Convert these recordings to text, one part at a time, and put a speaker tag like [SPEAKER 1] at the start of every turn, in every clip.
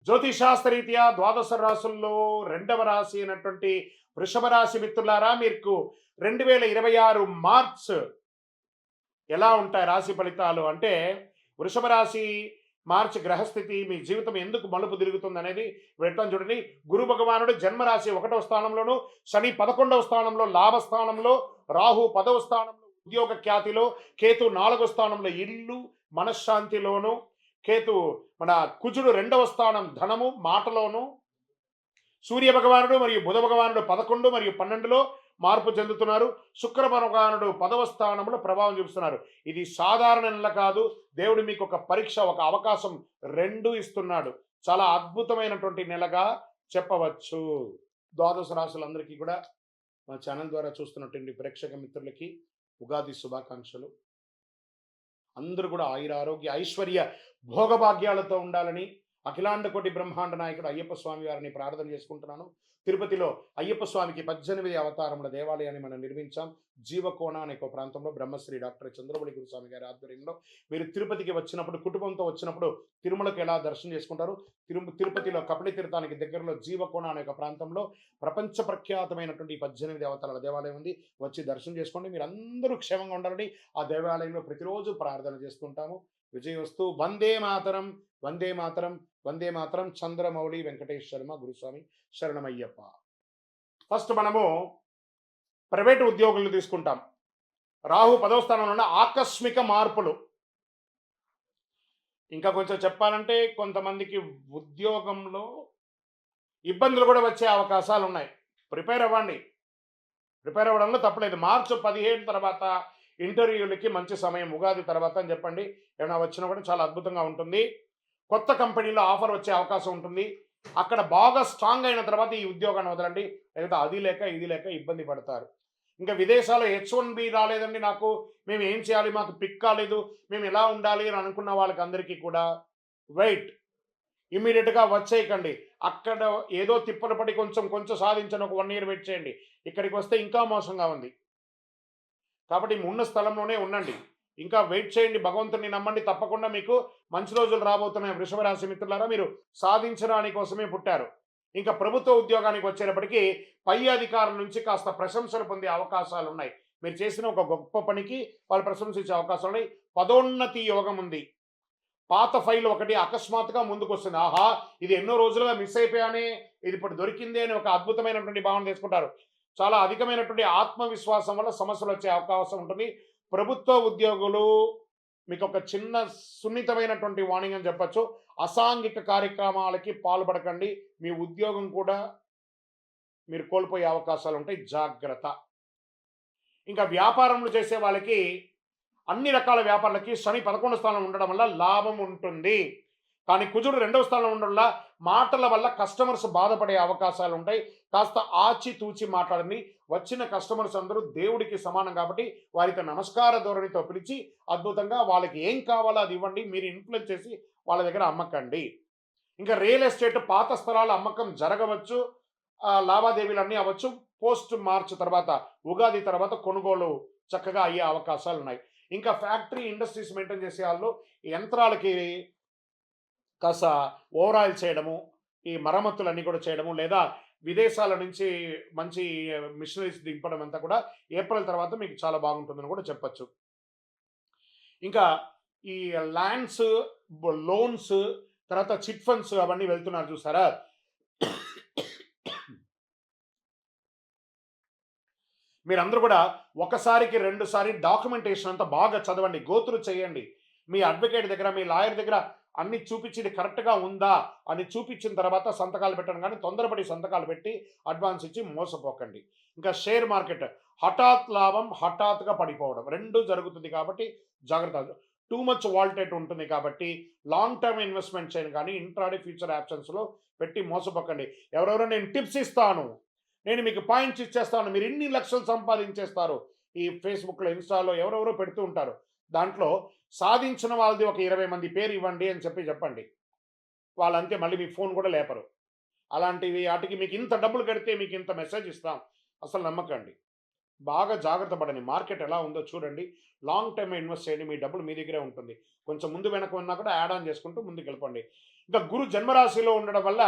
[SPEAKER 1] జ్యోతిషాస్త్రరీత్యా ద్వాదశ రాశుల్లో రెండవ రాశి అయినటువంటి వృషభ రాశి మిత్రులారా, మీకు 2026 మార్చ్ ఎలా ఉంటాయి రాశి ఫలితాలు అంటే, వృషభ రాశి మార్చి గ్రహస్థితి మీ జీవితం ఎందుకు మలుపు తిరుగుతుంది అనేది వెళ్తాను చూడండి. గురు భగవానుడు జన్మరాశి 1వ స్థానంలోను, శని 11వ స్థానంలో లాభస్థానంలో, రాహు 10వ స్థానంలో ఉద్యోగ ఖ్యాతిలో, కేతు 4వ స్థానంలో ఇల్లు మనశ్శాంతిలోను, కేతు మన కుజుడు 2వ స్థానం ధనము మాటలోను, సూర్య భగవానుడు మరియు బుధ భగవానుడు 11 మరియు 12లో మార్పు చెందుతున్నారు. శుక్ర భగవానుడు 10వ స్థానంలో ప్రభావం చూపిస్తున్నారు. ఇది సాధారణ నెల కాదు. దేవుడు మీకు ఒక పరీక్ష, ఒక అవకాశం రెండు ఇస్తున్నాడు. చాలా అద్భుతమైనటువంటి నెలగా చెప్పవచ్చు. ద్వాదశ రాశులందరికీ కూడా మా ఛానల్ ద్వారా చూస్తున్నటువంటి ప్రేక్షక మిత్రులకి ఉగాది శుభాకాంక్షలు. అందరూ కూడా ఆయుర ఆరోగ్య ఐశ్వర్య భోగభాగ్యాలతో ఉండాలని అఖిలాండ కోటి బ్రహ్మాండ నాయకుడు అయ్యప్ప స్వామి వారిని ప్రార్థన చేసుకుంటున్నాను. తిరుపతిలో అయ్యప్ప స్వామికి 18 అవతారముల దేవాలయాన్ని మనం నిర్మించాం. జీవకోణ అనే ఒక ప్రాంతంలో బ్రహ్మశ్రీ డాక్టర్ చంద్రబలి గురుస్వామి గారి ఆధ్వర్యంలో మీరు తిరుపతికి వచ్చినప్పుడు, కుటుంబంతో వచ్చినప్పుడు తిరుమలకు ఎలా దర్శనం చేసుకుంటారు, తిరుపతిలో కపిల తీర్థానికి దగ్గరలో జీవకోణ అనే ఒక ప్రాంతంలో ప్రపంచ ప్రఖ్యాతమైనటువంటి 18 అవతారాల దేవాలయం ఉంది. వచ్చి దర్శనం చేసుకోండి. మీరు అందరూ క్షేమంగా ఉండాలని ఆ దేవాలయంలో ప్రతిరోజు ప్రార్థన చేస్తుంటాము. విజయోస్తు. వందే మాతరం, వందే మాతరం, వందే మాతరం. చంద్రమౌళి వెంకటేష్ శర్మ గురుస్వామి శరణమయ్యప్ప. ఫస్ట్ మనము ప్రైవేటు ఉద్యోగులను తీసుకుంటాం. రాహు 10వ స్థానంలో ఉన్న ఆకస్మిక మార్పులు. ఇంకా కొంచెం చెప్పాలంటే కొంతమందికి ఉద్యోగంలో ఇబ్బందులు కూడా వచ్చే అవకాశాలు ఉన్నాయి. ప్రిపేర్ అవ్వండి. ప్రిపేర్ అవ్వడంలో తప్పలేదు. మార్చి 15 తర్వాత ఇంటర్వ్యూలకి మంచి సమయం. ఉగాది తర్వాత అని చెప్పండి. ఏమైనా వచ్చినా కూడా చాలా అద్భుతంగా ఉంటుంది. కొత్త కంపెనీలో ఆఫర్ వచ్చే అవకాశం ఉంటుంది. అక్కడ బాగా స్ట్రాంగ్ అయిన తర్వాత ఈ ఉద్యోగాన్ని వదలండి. లేకపోతే అది లేక ఇది లేక ఇబ్బంది పడతారు. ఇంకా విదేశాల్లో H1B రాలేదండి నాకు, మేము ఏం చేయాలి, మాకు పిక్ కాలేదు, మేము ఎలా ఉండాలి అని అనుకున్న వాళ్ళకి అందరికీ కూడా వెయిట్. ఇమ్మీడియట్గా వచ్చేయకండి. అక్కడ ఏదో తిప్పలు పడి కొంచెం కొంచెం సాధించని ఒక 1 ఇయర్ వెయిట్ చేయండి. ఇక్కడికి వస్తే ఇంకా మోసంగా ఉంది. కాబట్టి ఉన్న స్థలంలోనే ఉండండి. ఇంకా వెయిట్ చేయండి. భగవంతుని నమ్మండి. తప్పకుండా మీకు మంచి రోజులు రాబోతున్నాయి. వృషభ రాశి మిత్రులారా, మీరు సాధించడానికి కోసమే పుట్టారు. ఇంకా ప్రభుత్వ ఉద్యోగానికి వచ్చేటప్పటికి పై అధికారుల నుంచి కాస్త ప్రశంసలు పొందే అవకాశాలు ఉన్నాయి. మీరు చేసిన ఒక గొప్ప పనికి వాళ్ళు ప్రశంసించే అవకాశాలు ఉన్నాయి. పదోన్నతి యోగం ఉంది. పాత ఫైల్ ఒకటి అకస్మాత్తుగా ముందుకు వస్తుంది. ఆహా, ఇది ఎన్నో రోజులుగా మిస్ అయిపోయానే, ఇది ఇప్పుడు దొరికిందే అని ఒక అద్భుతమైనటువంటి భావన తీసుకుంటారు. చాలా అధికమైనటువంటి ఆత్మవిశ్వాసం వల్ల సమస్యలు వచ్చే అవకాశం ఉంటుంది. ప్రభుత్వ ఉద్యోగులు మీకు ఒక చిన్న సున్నితమైనటువంటి వార్నింగ్ అని చెప్పచ్చు. అసాంఘిక కార్యక్రమాలకి పాల్పడకండి. మీ ఉద్యోగం కూడా మీరు కోల్పోయే అవకాశాలు ఉంటాయి. జాగ్రత్త. ఇంకా వ్యాపారములు చేసే వాళ్ళకి అన్ని రకాల వ్యాపారాలకి శని 11వ స్థానంలో ఉండడం వల్ల లాభం ఉంటుంది. కానీ కుజుడు 2వ స్థానంలో ఉండడం వల్ల మాటల వల్ల కస్టమర్స్ బాధపడే అవకాశాలు ఉంటాయి. కాస్త ఆచితూచి మాట్లాడండి. వచ్చిన కస్టమర్స్ అందరూ దేవుడికి సమానం కాబట్టి వారితో నమస్కార ధోరణితో పిలిచి అద్భుతంగా వాళ్ళకి ఏం కావాలో అది ఇవ్వండి. మీరు ఇన్ఫ్లుయెన్స్ చేసి వాళ్ళ దగ్గర అమ్మకండి. ఇంకా రియల్ ఎస్టేట్ పాత స్థలాల అమ్మకం జరగవచ్చు. లావాదేవీలు అన్నీ అవ్వచ్చు. పోస్ట్ మార్చ్ తర్వాత, ఉగాది తర్వాత కొనుగోలు చక్కగా అయ్యే అవకాశాలు ఉన్నాయి. ఇంకా ఫ్యాక్టరీ ఇండస్ట్రీస్ మెయింటైన్ చేసే వాళ్ళు యంత్రాలకి కాస్త ఓవరాయిల్ చేయడము, ఈ మరమ్మతులన్నీ కూడా చేయడము, లేదా విదేశాల నుంచి మంచి మిషనరీస్ దింపడం అంతా కూడా ఏప్రిల్ తర్వాత మీకు చాలా బాగుంటుందని కూడా చెప్పచ్చు. ఇంకా ఈ ల్యాండ్స్, లోన్స్, తర్వాత చిట్ ఫండ్స్ అవన్నీ వెళ్తున్నారు చూసారా. మీరందరూ కూడా ఒకసారికి 2 సారి డాక్యుమెంటేషన్ అంతా బాగా చదవండి, గోత్రు చేయండి. మీ అడ్వకేట్ దగ్గర, మీ లాయర్ దగ్గర అన్ని చూపించి ఇది కరెక్ట్గా ఉందా అని చూపించిన తర్వాత సంతకాలు పెట్టండి. కానీ తొందరపడి సంతకాలు పెట్టి అడ్వాన్స్ ఇచ్చి మోసపోకండి. ఇంకా షేర్ మార్కెట్ హఠాత్ లాభం, హఠాత్తుగా పడిపోవడం రెండు జరుగుతుంది కాబట్టి జాగ్రత్త. టూ మచ్ వాల్టేట్ ఉంటుంది కాబట్టి లాంగ్ టర్మ్ ఇన్వెస్ట్మెంట్ చేయను కానీ ఇంట్రాడే ఫ్యూచర్ ఆప్షన్స్లో పెట్టి మోసపోకండి. ఎవరెవరో నేను టిప్స్ ఇస్తాను, నేను మీకు పాయింట్స్ ఇచ్చేస్తాను, మీరు ఇన్ని లక్షలు సంపాదించేస్తారు, ఈ ఫేస్బుక్లో ఇన్స్టాలో ఎవరెవరో పెడుతూ ఉంటారు. దాంట్లో సాధించిన వాళ్ళది ఒక 20 మంది పేరు ఇవ్వండి అని చెప్పండి. వాళ్ళంతే, మళ్ళీ మీ ఫోన్ కూడా లేపరు. అలాంటివి వాటికి మీకు ఇంత డబ్బులు కడితే మీకు ఇంత మెసేజ్ ఇస్తాం, అసలు నమ్మకండి. బాగా జాగ్రత్త పడండి. మార్కెట్ ఎలా ఉందో చూడండి. లాంగ్ టర్మ్ ఇన్వెస్ట్ చేయండి. మీ డబ్బులు మీ దగ్గరే ఉంటుంది. కొంచెం ముందు వెనక ఉన్నా కూడా యాడ్ ఆన్ చేసుకుంటూ ముందుకెళ్ళిపోండి. ఇంకా గురు జన్మరాశిలో ఉండడం వల్ల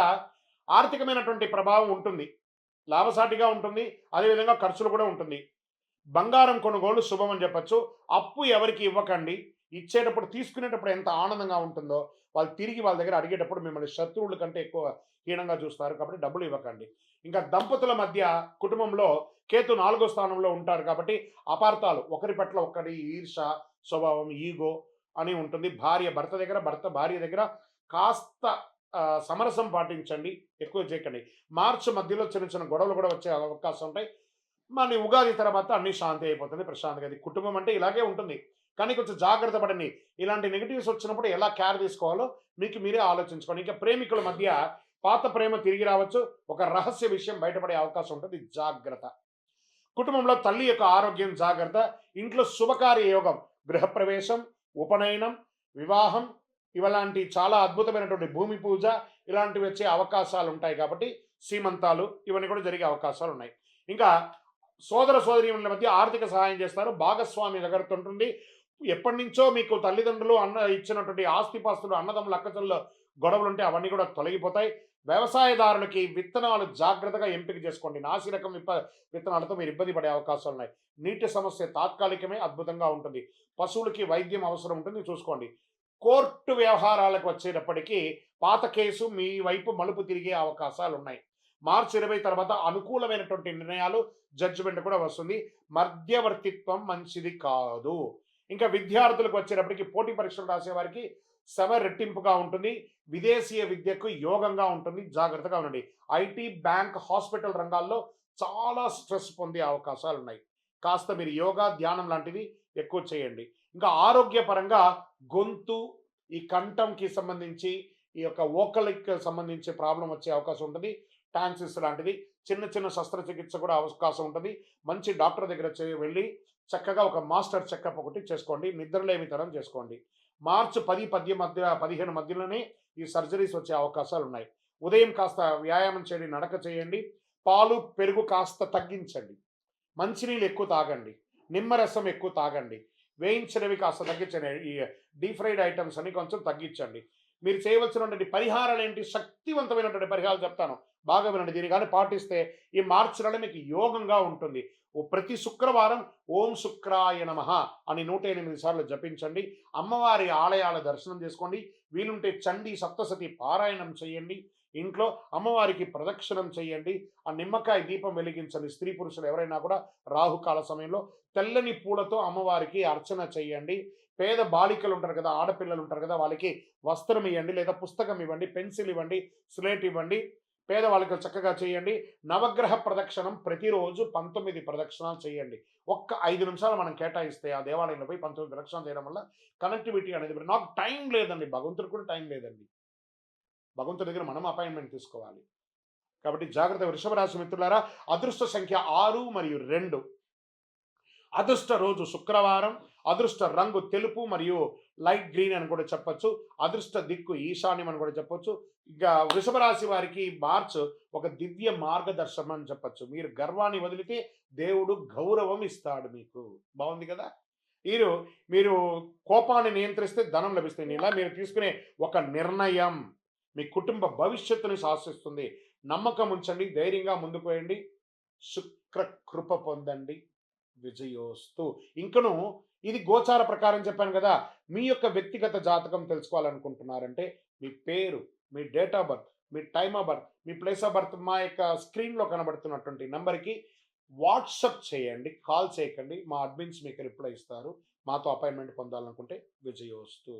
[SPEAKER 1] ఆర్థికమైనటువంటి ప్రభావం ఉంటుంది. లాభసాటిగా ఉంటుంది. అదేవిధంగా ఖర్చులు కూడా ఉంటుంది. బంగారం కొనుగోలు శుభం అని చెప్పొచ్చు. అప్పు ఎవరికి ఇవ్వకండి. ఇచ్చేటప్పుడు, తీసుకునేటప్పుడు ఎంత ఆనందంగా ఉంటుందో, వాళ్ళు తిరిగి వాళ్ళ దగ్గర అడిగేటప్పుడు మిమ్మల్ని శత్రువుల కంటే ఎక్కువ హీనంగా చూస్తారు. కాబట్టి డబ్బులు ఇవ్వకండి. ఇంకా దంపతుల మధ్య కుటుంబంలో కేతు 4వ స్థానంలో ఉంటారు కాబట్టి అపార్థాలు, ఒకరి పట్ల ఒకరి ఈర్ష స్వభావం, ఈగో అని ఉంటుంది. భార్య భర్త దగ్గర, భర్త భార్య దగ్గర కాస్త సమరసం పాటించండి. ఎక్కువ చేయకండి. మార్చి మధ్యలో చిన్న చిన్న గొడవలు కూడా వచ్చే అవకాశం ఉంటాయి. మళ్ళీ ఉగాది తర్వాత అన్నీ శాంతి అయిపోతుంది. ప్రశాంతంగా. అది కుటుంబం అంటే ఇలాగే ఉంటుంది. కానీ కొంచెం జాగ్రత్త పడండి. ఇలాంటి నెగెటివ్స్ వచ్చినప్పుడు ఎలా కేర్ తీసుకోవాలో మీకు మీరే ఆలోచించుకోండి. ఇంకా ప్రేమికుల మధ్య పాత ప్రేమ తిరిగి రావచ్చు. ఒక రహస్య విషయం బయటపడే అవకాశం ఉంటుంది. జాగ్రత్త. కుటుంబంలో తల్లి యొక్క ఆరోగ్యం జాగ్రత్త. ఇంట్లో శుభకార్య యోగం, గృహప్రవేశం, ఉపనయనం, వివాహం ఇవలాంటి చాలా అద్భుతమైనటువంటి భూమి పూజ ఇలాంటివి వచ్చే అవకాశాలు ఉంటాయి. కాబట్టి సీమంతాలు ఇవన్నీ కూడా జరిగే అవకాశాలు ఉన్నాయి. ఇంకా సోదర సోదరీమణుల మధ్య ఆర్థిక సహాయం చేస్తారు. భాగస్వామి దగ్గర ఉంటుంది. ఎప్పటి నుంచో మీకు తల్లిదండ్రులు ఇచ్చినటువంటి ఆస్తిపాస్తులు, అన్నదమ్ములు, అక్కచెల్లెలు గొడవలు ఉంటే అవన్నీ కూడా తొలగిపోతాయి. వ్యవసాయదారులకి విత్తనాలు జాగ్రత్తగా ఎంపిక చేసుకోండి. నాసి రకం విత్తనాలతో మీరు ఇబ్బంది పడే అవకాశాలు ఉన్నాయి. నీటి సమస్య తాత్కాలికమే, అద్భుతంగా ఉంటుంది. పశువులకి వైద్యం అవసరం ఉంటుంది, చూసుకోండి. కోర్టు వ్యవహారాలకు వచ్చేటప్పటికీ పాత కేసు మీ వైపు మలుపు తిరిగే అవకాశాలు ఉన్నాయి. మార్చి 20 తర్వాత అనుకూలమైనటువంటి నిర్ణయాలు, జడ్జిమెంట్ కూడా వస్తుంది. మధ్యవర్తిత్వం మంచిది కాదు. ఇంకా విద్యార్థులకు వచ్చేటప్పటికి పోటీ పరీక్షలు రాసే వారికి శ్రమ రెట్టింపుగా ఉంటుంది. విదేశీయ విద్యకు యోగంగా ఉంటుంది. జాగ్రత్తగా ఉండండి. ఐటీ, బ్యాంక్, హాస్పిటల్ రంగాల్లో చాలా స్ట్రెస్ పొందే అవకాశాలు ఉన్నాయి. కాస్త మీరు యోగా, ధ్యానం లాంటివి ఎక్కువ చేయండి. ఇంకా ఆరోగ్యపరంగా గొంతు, ఈ కంఠంకి సంబంధించి, ఈ యొక్క వోకల్కి సంబంధించి ప్రాబ్లం వచ్చే అవకాశం ఉంటుంది. టాన్సిస్ లాంటిది, చిన్న చిన్న శస్త్రచికిత్స కూడా అవకాశం ఉంటుంది. మంచి డాక్టర్ దగ్గర వెళ్ళి చక్కగా ఒక మాస్టర్ చెకప్ ఒకటి చేసుకోండి. నిద్రలేమితనం చేసుకోండి. మార్చి 10, 10 మధ్య 15 మధ్యలోనే ఈ సర్జరీస్ వచ్చే అవకాశాలు ఉన్నాయి. ఉదయం కాస్త వ్యాయామం చేయండి, నడక చేయండి. పాలు, పెరుగు కాస్త తగ్గించండి. మంచినీళ్ళు ఎక్కువ తాగండి. నిమ్మరసం ఎక్కువ తాగండి. వేయించినవి కాస్త తగ్గించండి. ఈ డీప్ ఫ్రైడ్ ఐటమ్స్ అని కొంచెం తగ్గించండి. మీరు చేయవలసినటువంటి పరిహారాలు ఏంటి? శక్తివంతమైనటువంటి పరిహారాలు చెప్తాను, బాగా వినండి. దీన్ని కానీ పాటిస్తే ఈ మార్చి నెల మీకు యోగంగా ఉంటుంది. ప్రతి శుక్రవారం ఓం శుక్రాయ నమః అని 108 సార్లు జపించండి. అమ్మవారి ఆలయాల దర్శనం చేసుకోండి. వీలుంటే చండీ సప్తసతి పారాయణం చేయండి. ఇంట్లో అమ్మవారికి ప్రదక్షిణం చేయండి. ఆ నిమ్మకాయ దీపం వెలిగించండి. స్త్రీ పురుషులు ఎవరైనా కూడా రాహుకాల సమయంలో తెల్లని పూలతో అమ్మవారికి అర్చన చేయండి. పేద బాలికలు ఉంటారు కదా, ఆడపిల్లలు ఉంటారు కదా, వాళ్ళకి వస్త్రం ఇవ్వండి, లేదా పుస్తకం ఇవ్వండి, పెన్సిల్ ఇవ్వండి, స్లేట్ ఇవ్వండి. పేదవాళ్ళకి చక్కగా చేయండి. నవగ్రహ ప్రదక్షిణం ప్రతిరోజు 19 ప్రదక్షిణాలు చేయండి. ఒక్క 5 నిమిషాలు మనం కేటాయిస్తే ఆ దేవాలయంలో పోయి 19 ప్రదక్షిణాలు చేయడం వల్ల కనెక్టివిటీ అనేది, నాకు టైం లేదండి, భగవంతుడికి కూడా టైం లేదండి. భగవంతుడి దగ్గర మనం అపాయింట్మెంట్ తీసుకోవాలి. కాబట్టి జాగ్రత్త. వృషభ రాశి మిత్రులారా, అదృష్ట సంఖ్య 6 మరియు 2. అదృష్ట రోజు శుక్రవారం. అదృష్ట రంగు తెలుపు మరియు లైట్ గ్రీన్ అని కూడా చెప్పొచ్చు. అదృష్ట దిక్కు ఈశాన్యం అని కూడా చెప్పొచ్చు. ఇక వృషభ రాశి వారికి మార్చ్ ఒక దివ్య మార్గదర్శనం అని చెప్పొచ్చు. మీరు గర్వాన్ని వదిలితే దేవుడు గౌరవం ఇస్తాడు మీకు. బాగుంది కదా. మీరు మీరు కోపాన్ని నియంత్రిస్తే ధనం లభిస్తుంది. ఇలా మీరు తీసుకునే ఒక నిర్ణయం మీ కుటుంబ భవిష్యత్తుని శాసిస్తుంది. నమ్మకం ఉంచండి, ధైర్యంగా ముందుకు వేయండి. శుక్ర కృప పొందండి. విజయోస్తు. ఇంకను ఇది గోచార ప్రకారం చెప్పాను కదా. మీ యొక్క వ్యక్తిగత జాతకం తెలుసుకోవాలనుకుంటున్నారంటే మీ పేరు, మీ డేట్ ఆఫ్ బర్త్, మీ టైమ్ ఆఫ్ బర్త్, మీ ప్లేస్ ఆఫ్ బర్త్ మా యొక్క స్క్రీన్లో కనబడుతున్నటువంటి నెంబర్కి వాట్సప్ చేయండి. కాల్ చేయకండి. మా అడ్మిన్స్ మీకు రిప్లై ఇస్తారు. మాతో అపాయింట్మెంట్ పొందాలనుకుంటే విజయోస్తు.